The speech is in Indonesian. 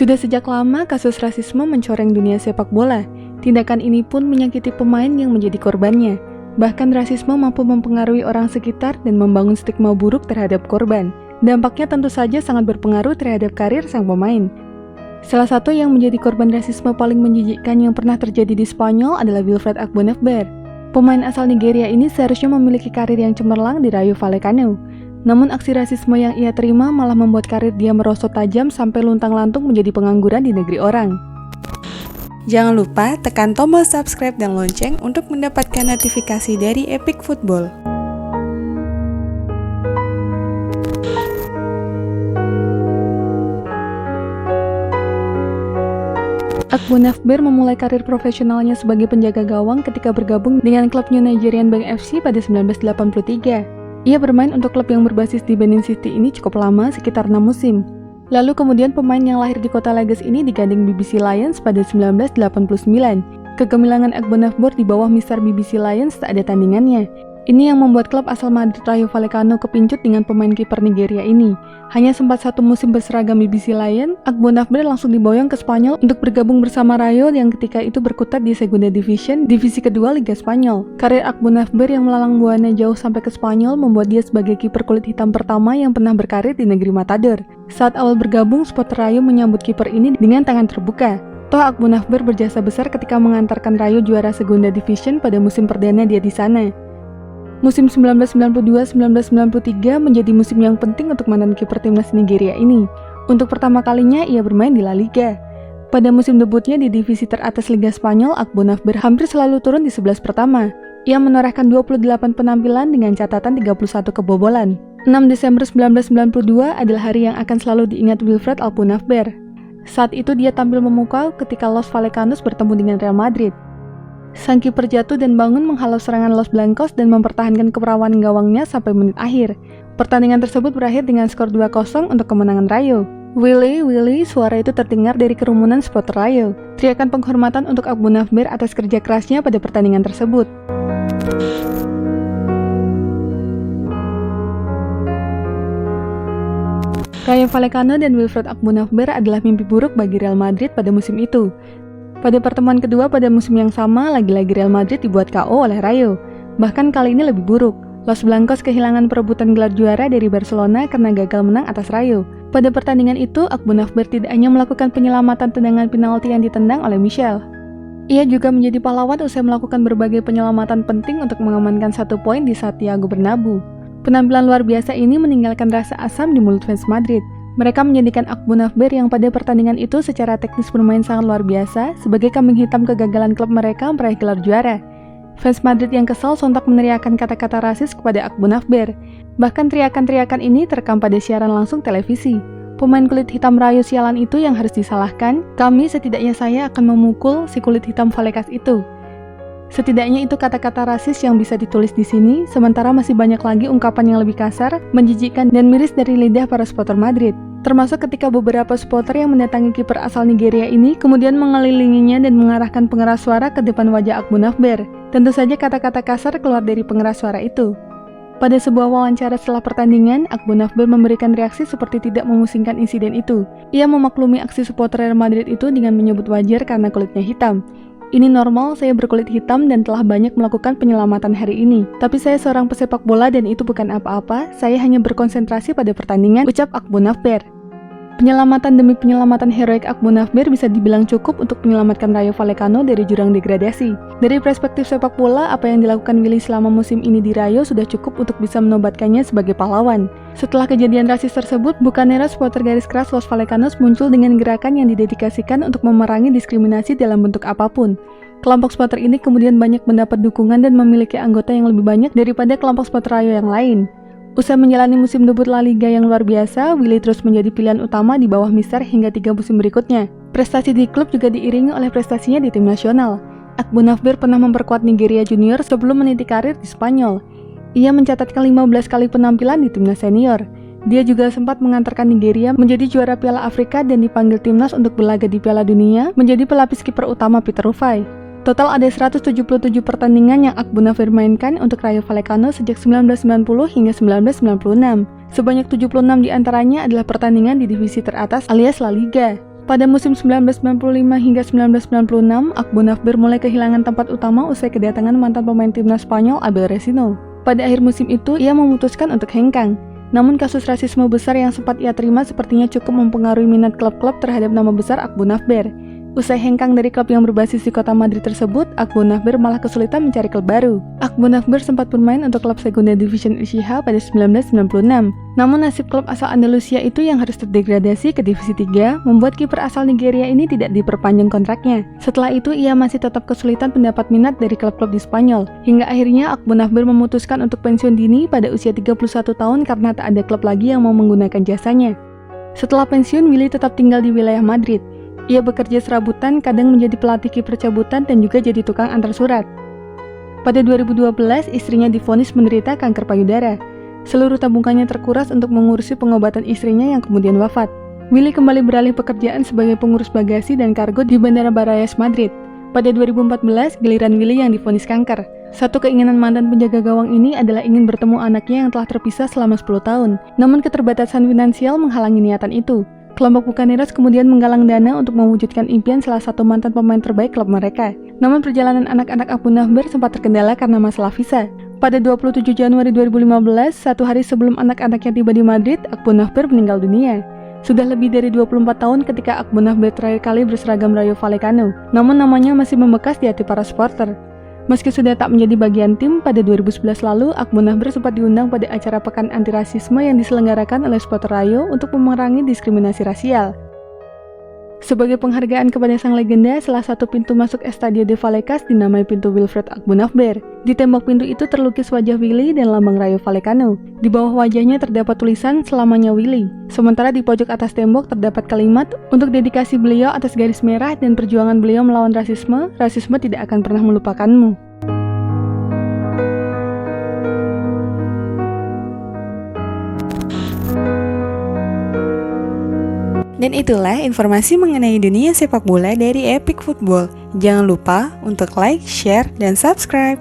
Sudah sejak lama kasus rasisme mencoreng dunia sepak bola. Tindakan ini pun menyakiti pemain yang menjadi korbannya. Bahkan rasisme mampu mempengaruhi orang sekitar dan membangun stigma buruk terhadap korban. Dampaknya tentu saja sangat berpengaruh terhadap karir sang pemain. Salah satu yang menjadi korban rasisme paling menjijikkan yang pernah terjadi di Spanyol adalah Wilfred Akbunafer. Pemain asal Nigeria ini seharusnya memiliki karir yang cemerlang di Rayo Vallecano. Namun aksi rasisme yang ia terima malah membuat karir dia merosot tajam sampai luntang-lantung menjadi pengangguran di negeri orang. Jangan lupa tekan tombol subscribe dan lonceng untuk mendapatkan notifikasi dari Epic Football. Akbunafer memulai karir profesionalnya sebagai penjaga gawang ketika bergabung dengan klub New Nigerian Bank FC pada 1983. Ia bermain untuk klub yang berbasis di Benin City ini cukup lama, sekitar 6 musim. Lalu kemudian pemain yang lahir di kota Lagos ini digandeng BBC Lions pada 1989. Kegemilangan Akbunafer di bawah mister BBC Lions tak ada tandingannya. Ini yang membuat klub asal Madrid Rayo Vallecano kepincut dengan pemain kiper Nigeria ini. Hanya sempat satu musim berseragam BBC Lions, Akbunafer langsung diboyong ke Spanyol untuk bergabung bersama Rayo yang ketika itu berkutat di Segunda Division, divisi kedua Liga Spanyol. Karir Akbunafer yang melalang buana jauh sampai ke Spanyol membuat dia sebagai kiper kulit hitam pertama yang pernah berkarir di negeri Matador. Saat awal bergabung, supporter Rayo menyambut kiper ini dengan tangan terbuka. Toh Akbunafer berjasa besar ketika mengantarkan Rayo juara Segunda Division pada musim perdana dia di sana. Musim 1992-1993 menjadi musim yang penting untuk mantan kiper timnas Nigeria ini. Untuk pertama kalinya ia bermain di La Liga. Pada musim debutnya di divisi teratas Liga Spanyol, Akbunafer hampir selalu turun di 11 pertama. Ia menorehkan 28 penampilan dengan catatan 31 kebobolan. 6 Desember 1992 adalah hari yang akan selalu diingat Wilfred Akbunafer. Saat itu dia tampil memukau ketika Los Vallecanos bertemu dengan Real Madrid. Sang kiper jatuh dan bangun menghalau serangan Los Blancos dan mempertahankan keperawanan gawangnya sampai menit akhir. Pertandingan tersebut berakhir dengan skor 2-0 untuk kemenangan Rayo. Willy, suara itu terdengar dari kerumunan supporter Rayo. Teriakan penghormatan untuk Akbunafer atas kerja kerasnya pada pertandingan tersebut. Rayo Vallecano dan Wilfred Akbunafer adalah mimpi buruk bagi Real Madrid pada musim itu. Pada pertemuan kedua pada musim yang sama, lagi-lagi Real Madrid dibuat KO oleh Rayo. Bahkan kali ini lebih buruk. Los Blancos kehilangan perebutan gelar juara dari Barcelona karena gagal menang atas Rayo. Pada pertandingan itu, Akbunafer tidak hanya melakukan penyelamatan tendangan penalti yang ditendang oleh Michel. Ia juga menjadi pahlawan usai melakukan berbagai penyelamatan penting untuk mengamankan 1 poin di Santiago Bernabeu. Penampilan luar biasa ini meninggalkan rasa asam di mulut fans Madrid. Mereka menjadikan Akbunafer yang pada pertandingan itu secara teknis bermain sangat luar biasa sebagai kambing hitam kegagalan klub mereka meraih gelar juara. Fans Madrid yang kesal sontak meneriakkan kata-kata rasis kepada Akbunafer. Bahkan teriakan-teriakan ini terekam pada siaran langsung televisi. Pemain kulit hitam Rayo sialan itu yang harus disalahkan. Setidaknya saya akan memukul si kulit hitam Vallecas itu. Setidaknya itu kata-kata rasis yang bisa ditulis di sini, sementara masih banyak lagi ungkapan yang lebih kasar, menjijikkan dan miris dari lidah para supporter Madrid. Termasuk ketika beberapa supporter yang mendatangi kiper asal Nigeria ini kemudian mengelilinginya dan mengarahkan pengeras suara ke depan wajah Akbunafer. Tentu saja kata-kata kasar keluar dari pengeras suara itu. Pada sebuah wawancara setelah pertandingan, Akbunafer memberikan reaksi seperti tidak memusingkan insiden itu. Ia memaklumi aksi supporter Real Madrid itu dengan menyebut wajar karena kulitnya hitam. Ini normal, saya berkulit hitam dan telah banyak melakukan penyelamatan hari ini. Tapi saya seorang pesepak bola dan itu bukan apa-apa, saya hanya berkonsentrasi pada pertandingan, ucap Akbunafer. Penyelamatan demi penyelamatan heroik Akbunafer bisa dibilang cukup untuk menyelamatkan Rayo Vallecano dari jurang degradasi. Dari perspektif sepak bola, apa yang dilakukan Willy selama musim ini di Rayo sudah cukup untuk bisa menobatkannya sebagai pahlawan. Setelah kejadian rasis tersebut, Bucanero supporter garis keras Los Vallecanos muncul dengan gerakan yang didedikasikan untuk memerangi diskriminasi dalam bentuk apapun. Kelompok supporter ini kemudian banyak mendapat dukungan dan memiliki anggota yang lebih banyak daripada kelompok supporter Rayo yang lain. Usai menjalani musim debut La Liga yang luar biasa, Willy terus menjadi pilihan utama di bawah mister hingga 3 musim berikutnya. Prestasi di klub juga diiringi oleh prestasinya di tim nasional. Akbunafer pernah memperkuat Nigeria Junior sebelum meniti karir di Spanyol. Ia mencatatkan 15 kali penampilan di timnas senior. Dia juga sempat mengantarkan Nigeria menjadi juara Piala Afrika dan dipanggil timnas untuk berlaga di Piala Dunia menjadi pelapis kiper utama Peter Rufai. Total ada 177 pertandingan yang Akbunafer mainkan untuk Rayo Vallecano sejak 1990 hingga 1996. Sebanyak 76 diantaranya adalah pertandingan di divisi teratas alias La Liga. Pada musim 1995 hingga 1996, Akbonafber mulai kehilangan tempat utama usai kedatangan mantan pemain timnas Spanyol Abel Resino. Pada akhir musim itu, ia memutuskan untuk hengkang. Namun kasus rasisme besar yang sempat ia terima sepertinya cukup mempengaruhi minat klub-klub terhadap nama besar Akbonafber. Usai hengkang dari klub yang berbasis di kota Madrid tersebut, Akbonafber malah kesulitan mencari klub baru. Akbonafber sempat bermain untuk klub Segunda Division Écija pada 1996. Namun nasib klub asal Andalusia itu yang harus terdegradasi ke Divisi 3 membuat kiper asal Nigeria ini tidak diperpanjang kontraknya. Setelah itu ia masih tetap kesulitan mendapat minat dari klub-klub di Spanyol. Hingga akhirnya Akbonafber memutuskan untuk pensiun dini pada usia 31 tahun karena tak ada klub lagi yang mau menggunakan jasanya. Setelah pensiun, Willy tetap tinggal di wilayah Madrid. Ia bekerja serabutan, kadang menjadi pelatih kiper cabutan dan juga jadi tukang antar surat. Pada 2012, istrinya divonis menderita kanker payudara. Seluruh tabungannya terkuras untuk mengurusi pengobatan istrinya yang kemudian wafat. Willy kembali beralih pekerjaan sebagai pengurus bagasi dan kargo di Bandara Barajas Madrid. Pada 2014, giliran Willy yang divonis kanker. Satu keinginan mantan penjaga gawang ini adalah ingin bertemu anaknya yang telah terpisah selama 10 tahun. Namun keterbatasan finansial menghalangi niatan itu. Kelompok Bucaneros kemudian menggalang dana untuk mewujudkan impian salah satu mantan pemain terbaik klub mereka. Namun perjalanan anak-anak Akbonafber sempat terkendala karena masalah visa. Pada 27 Januari 2015, satu hari sebelum anak-anaknya tiba di Madrid, Akbonafber meninggal dunia. Sudah lebih dari 24 tahun ketika Akbonafber terakhir kali berseragam Rayo Vallecano, namun namanya masih membekas di hati para supporter. Meski sudah tak menjadi bagian tim, pada 2011 lalu, Akbonafber sempat diundang pada acara Pekan Anti Rasisme yang diselenggarakan oleh supporter Rayo untuk memerangi diskriminasi rasial. Sebagai penghargaan kepada sang legenda, salah satu pintu masuk Estadio de Vallecas dinamai pintu Wilfred Akbonafber. Di tembok pintu itu terlukis wajah Willy dan lambang Rayo Vallecano. Di bawah wajahnya terdapat tulisan "Selamanya Willy". Sementara di pojok atas tembok terdapat kalimat untuk dedikasi beliau atas garis merah dan perjuangan beliau melawan rasisme. Rasisme tidak akan pernah melupakanmu. Dan itulah informasi mengenai dunia sepak bola dari Epic Football. Jangan lupa untuk like, share, dan subscribe.